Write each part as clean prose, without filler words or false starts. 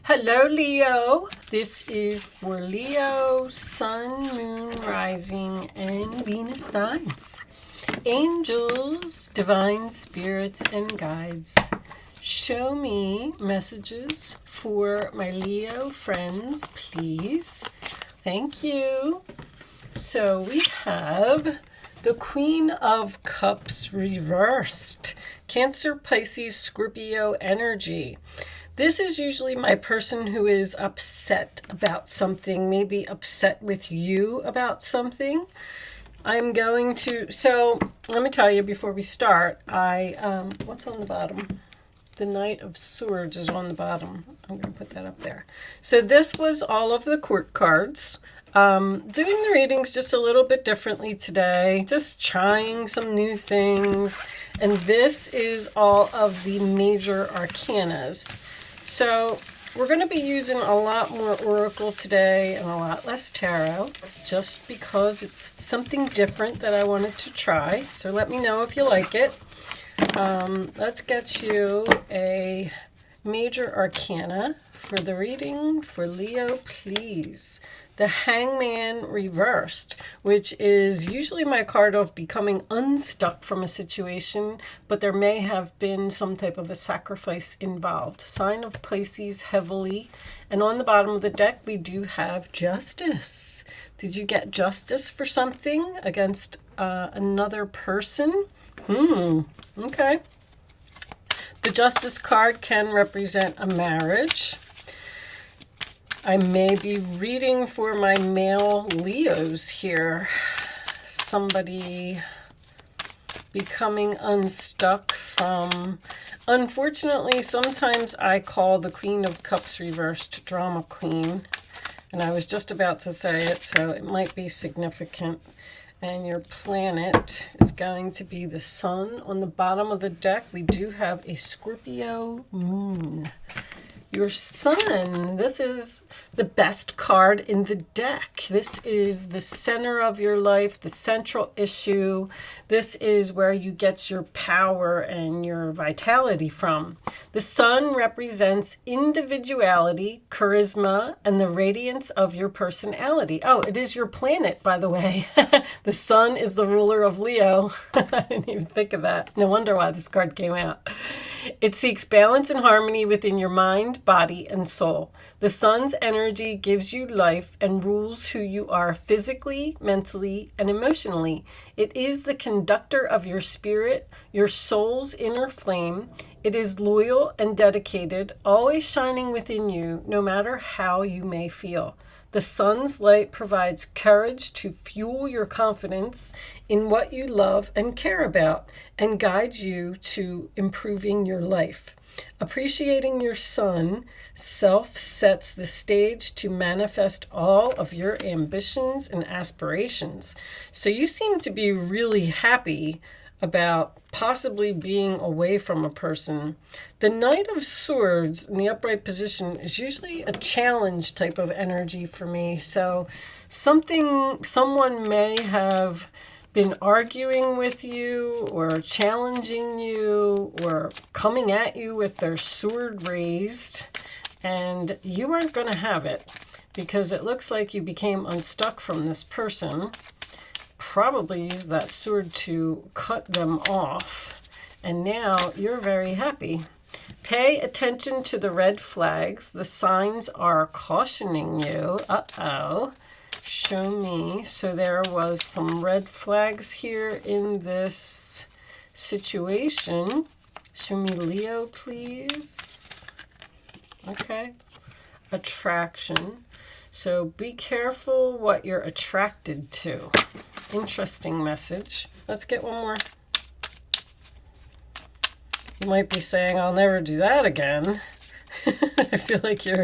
Hello, Leo. This is for Leo, Sun, Moon, Rising, and Venus signs. Angels, divine spirits, and guides, show me messages for my Leo friends, please. Thank you. So we have the Queen of Cups reversed. Cancer, Pisces, Scorpio energy. This is usually my person who is upset about something, maybe upset with you about something. I'm going to, so let me tell you before we start, what's on the bottom? The Knight of Swords is on the bottom. I'm going to put that up there. So this was all of the court cards. Doing the readings just a little bit differently today, just trying some new things. And this is all of the major arcanas. So we're going to be using a lot more Oracle today and a lot less Tarot, just because it's something different that I wanted to try. So let me know if you like it. Let's get you a major arcana for the reading for Leo, please. The Hangman reversed, which is usually my card of becoming unstuck from a situation, but there may have been some type of a sacrifice involved. Sign of Pisces heavily. And on the bottom of the deck, we do have justice. Did you get justice for something against another person? Okay. The Justice card can represent a marriage. I may be reading for my male Leos here. Somebody becoming unstuck from, unfortunately, sometimes I call the Queen of Cups reversed drama queen. And I was just about to say it, so it might be significant. And your planet is going to be the Sun. On the bottom of the deck, we do have a Scorpio moon. Your Sun, this is the best card in the deck. This is the center of your life, the central issue. This is where you get your power and your vitality from. The Sun represents individuality, charisma, and the radiance of your personality. Oh, it is your planet, by the way. The Sun is the ruler of Leo. I didn't even think of that. No wonder why this card came out. It seeks balance and harmony within your mind, body, and soul. The Sun's energy gives you life and rules who you are physically, mentally, and emotionally. It is the conductor of your spirit, your soul's inner flame. It is loyal and dedicated, always shining within you, no matter how you may feel. The Sun's light provides courage to fuel your confidence in what you love and care about, and guides you to improving your life. Appreciating your Sun self sets the stage to manifest all of your ambitions and aspirations. So you seem to be really happy about possibly being away from a person. The Knight of Swords in the upright position is usually a challenge type of energy for me. So someone may have been arguing with you or challenging you or coming at you with their sword raised, and you aren't going to have it because it looks like you became unstuck from this person. Probably used that sword to cut them off, and now you're very happy. Pay attention to the red flags. The signs are cautioning you. Show me. So there was some red flags here in this situation. Show me Leo, please. Okay. Attraction. So be careful what you're attracted to. Interesting message. Let's get one more. You might be saying, I'll never do that again. I feel like you're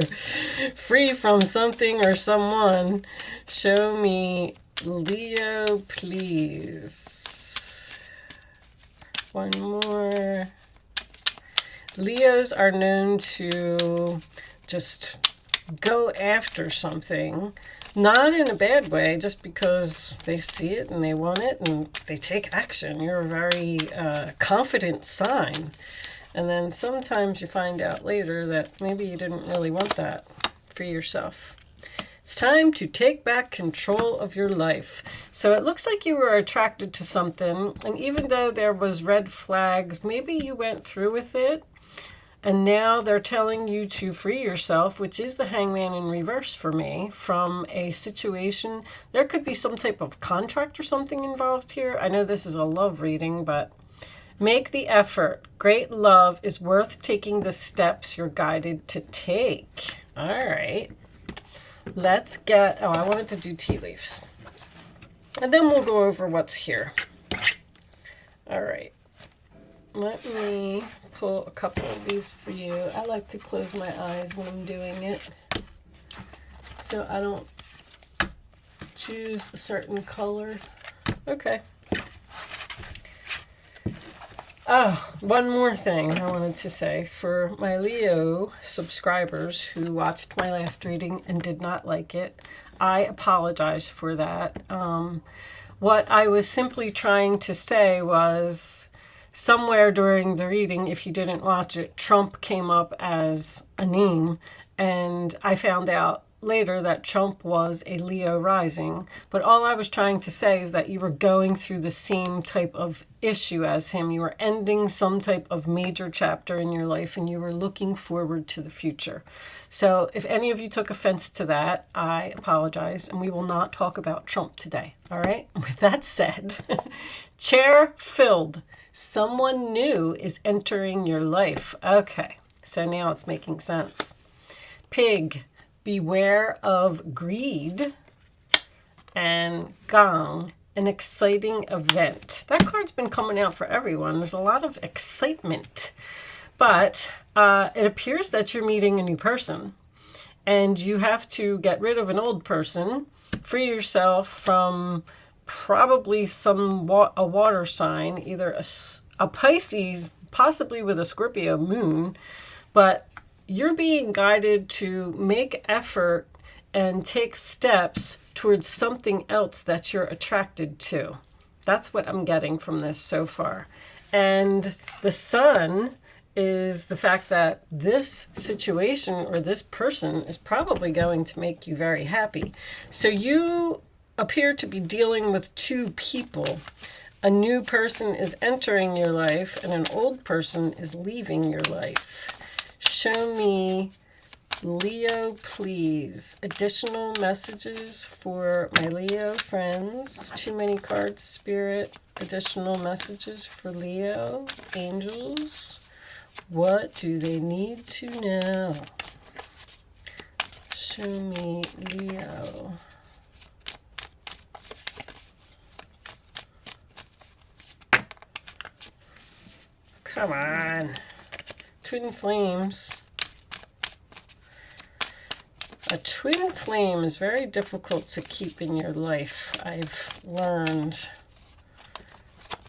free from something or someone. Show me Leo, please. One more. Leos are known to just go after something, not in a bad way, just because they see it and they want it and they take action. You're a very confident sign. And then sometimes you find out later that maybe you didn't really want that for yourself. It's time to take back control of your life. So it looks like you were attracted to something, and even though there was red flags, maybe you went through with it, and now they're telling you to free yourself, which is the Hangman in reverse for me, from a situation. There could be some type of contract or something involved here. I know this is a love reading, but make the effort. Great love is worth taking the steps you're guided to take. All right. Let's get, oh, I wanted to do tea leaves. And then we'll go over what's here. All right. Let me pull a couple of these for you. I like to close my eyes when I'm doing it, so I don't choose a certain color. Okay. Oh, one more thing I wanted to say for my Leo subscribers who watched my last reading and did not like it. I apologize for that. What I was simply trying to say was somewhere during the reading, if you didn't watch it, Trump came up as a name, and I found out later that Trump was a Leo rising. But all I was trying to say is that you were going through the same type of issue as him. You were ending some type of major chapter in your life, and you were looking forward to the future. So if any of you took offense to that, I apologize, and we will not talk about Trump today. All right? With that said, chair filled. Someone new is entering your life. Okay, so now it's making sense. Pig. Beware of greed. And gong, an exciting event. That card's been coming out for everyone. There's a lot of excitement. But it appears that you're meeting a new person. And you have to get rid of an old person. Free yourself from probably a water sign. Either a Pisces, possibly with a Scorpio moon. But you're being guided to make effort and take steps towards something else that you're attracted to. That's what I'm getting from this so far. And the sun is the fact that this situation or this person is probably going to make you very happy. So you appear to be dealing with two people. A new person is entering your life and an old person is leaving your life. Show me, Leo, please. Additional messages for my Leo friends. Too many cards, Spirit. Additional messages for Leo. Angels. What do they need to know? Show me, Leo. Come on. Twin flames. A twin flame is very difficult to keep in your life, I've learned.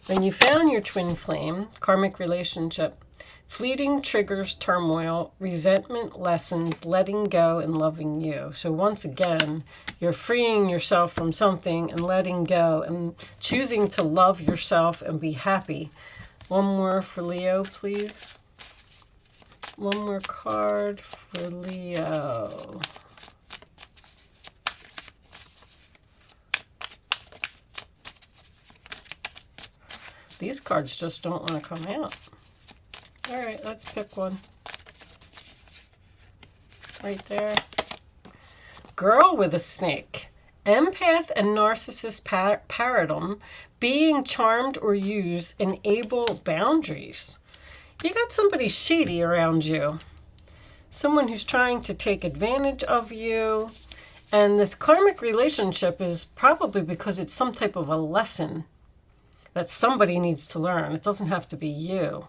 When you found your twin flame, karmic relationship, fleeting triggers turmoil, resentment lessons, letting go and loving you. So once again, you're freeing yourself from something and letting go and choosing to love yourself and be happy. One more for Leo, please. One more card for Leo. These cards just don't want to come out. All right, let's pick one. Right there. Girl with a snake. Empath and narcissist paradigm. Being charmed or used, enable boundaries. You got somebody shady around you. Someone who's trying to take advantage of you. And this karmic relationship is probably because it's some type of a lesson that somebody needs to learn. It doesn't have to be you.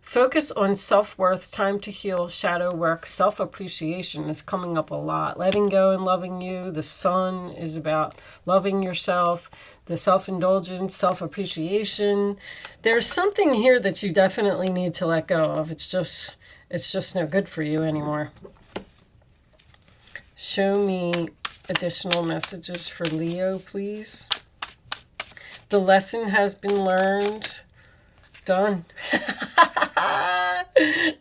Focus on self-worth, time to heal, shadow work, self-appreciation is coming up a lot. Letting go and loving you. The sun is about loving yourself. The self-indulgence, self-appreciation. There's something here that you definitely need to let go of. It's just no good for you anymore. Show me additional messages for Leo, please. The lesson has been learned. Done.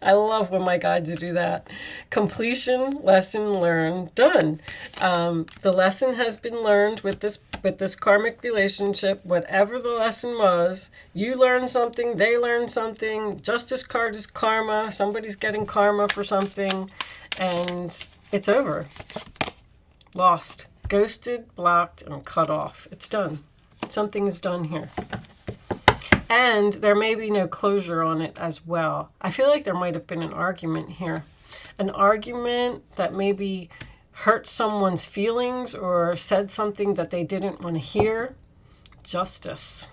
I love when my guides do that. Completion, lesson learned, done. The lesson has been learned with this karmic relationship. Whatever the lesson was, you learned something, they learned something. Justice card is karma. Somebody's getting karma for something, and it's over. Lost, ghosted, blocked, and cut off. It's done. Something is done here. And there may be no closure on it as well. I feel like there might have been an argument here. An argument that maybe hurt someone's feelings or said something that they didn't want to hear. Justice.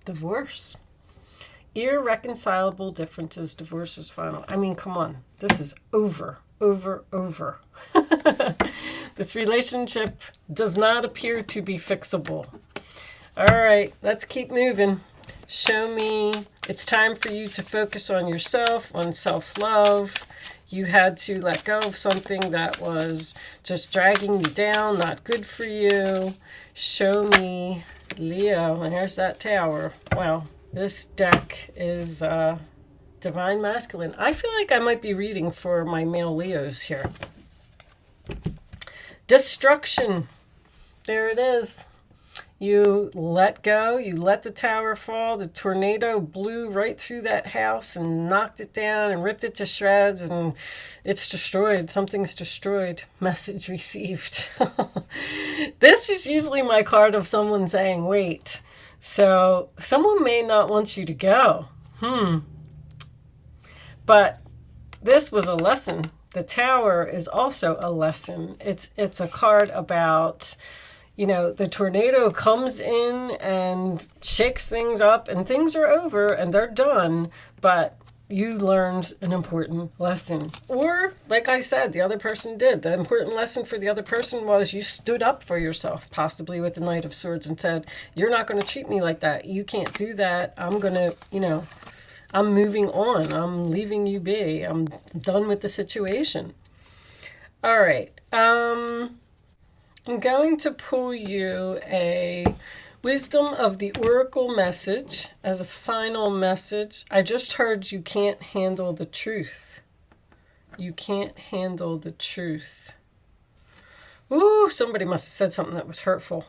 Divorce. Irreconcilable differences. Divorce is final. I mean, come on. This is over. Over. This relationship does not appear to be fixable. All right, let's keep moving. Show me. It's time for you to focus on yourself, on self-love. You had to let go of something that was just dragging you down, not good for you. Show me, Leo. And here's that tower. Wow, this deck is Divine Masculine. I feel like I might be reading for my male Leos here. Destruction. There it is. You let go, you let the tower fall, the tornado blew right through that house and knocked it down and ripped it to shreds, and it's destroyed. Something's destroyed. Message received. This is usually my card of someone saying, wait. So someone may not want you to go. But this was a lesson. The tower is also a lesson. It's a card about, you know, the tornado comes in and shakes things up and things are over and they're done, but you learned an important lesson. Or, like I said, the other person did. The important lesson for the other person was you stood up for yourself, possibly with the Knight of Swords, and said, you're not going to treat me like that. You can't do that. I'm going to, you know, I'm moving on. I'm leaving you be. I'm done with the situation. All right. I'm going to pull you a Wisdom of the Oracle message as a final message. I just heard you can't handle the truth. You can't handle the truth. Ooh, somebody must have said something that was hurtful.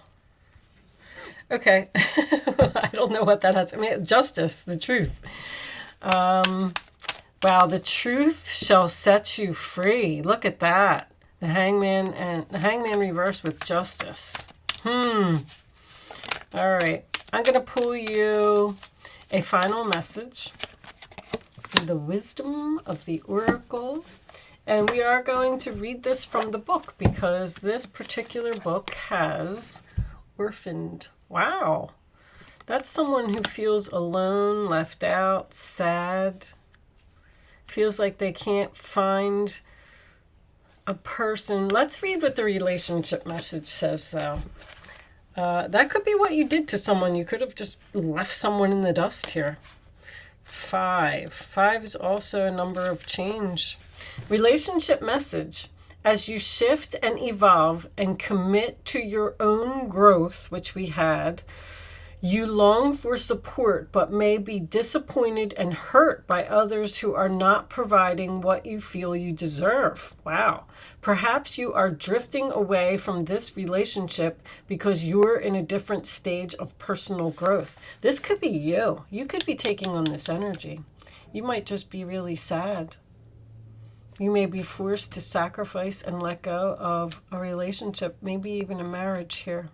Okay. I don't know what that has. I mean, justice, the truth. Wow, the truth shall set you free. Look at that. The Hangman and the Hangman reversed with justice. All right. I'm going to pull you a final message from the Wisdom of the Oracle. And we are going to read this from the book because this particular book has orphaned. Wow. That's someone who feels alone, left out, sad, feels like they can't find a person. Let's read what the relationship message says, though. That could be what you did to someone. You could have just left someone in the dust here. 5. 5 is also a number of change. Relationship message. As you shift and evolve and commit to your own growth, which we had, you long for support, but may be disappointed and hurt by others who are not providing what you feel you deserve. Wow. Perhaps you are drifting away from this relationship because you're in a different stage of personal growth. This could be you. You could be taking on this energy. You might just be really sad. You may be forced to sacrifice and let go of a relationship, maybe even a marriage here.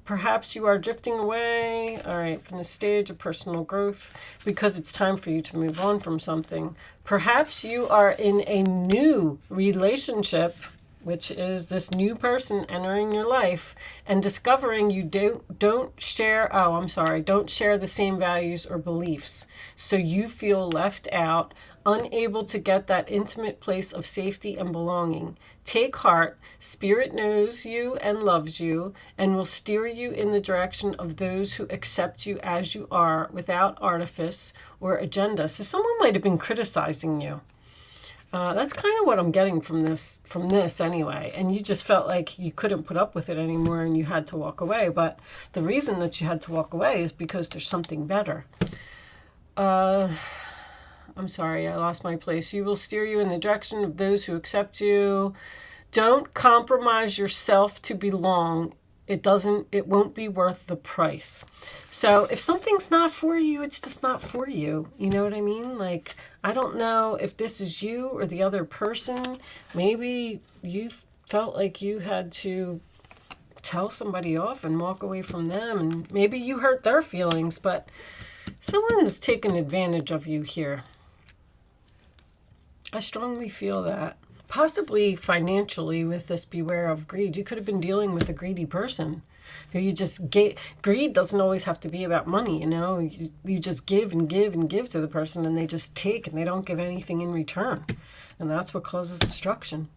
Perhaps you are drifting away, all right, from the stage of personal growth because it's time for you to move on from something. Perhaps you are in a new relationship, which is this new person entering your life and discovering you don't share the same values or beliefs. So you feel left out, unable to get that intimate place of safety and belonging. Take heart. Spirit knows you and loves you and will steer you in the direction of those who accept you as you are without artifice or agenda. So someone might have been criticizing you. That's kind of what I'm getting from this anyway. And you just felt like you couldn't put up with it anymore and you had to walk away. But the reason that you had to walk away is because there's something better. I'm sorry, I lost my place. You will steer you in the direction of those who accept you. Don't compromise yourself to belong. It won't be worth the price. So if something's not for you, it's just not for you. You know what I mean? Like, I don't know if this is you or the other person. Maybe you felt like you had to tell somebody off and walk away from them. And maybe you hurt their feelings, but someone was taking advantage of you here. I strongly feel that. Possibly financially with this beware of greed. You could have been dealing with a greedy person who you just get. Greed doesn't always have to be about money, you know. You just give and give and give to the person and they just take and they don't give anything in return. And that's what causes destruction.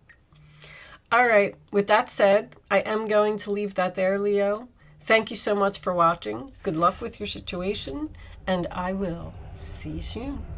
All right, with that said, I am going to leave that there, Leo. Thank you so much for watching. Good luck with your situation and I will see you soon.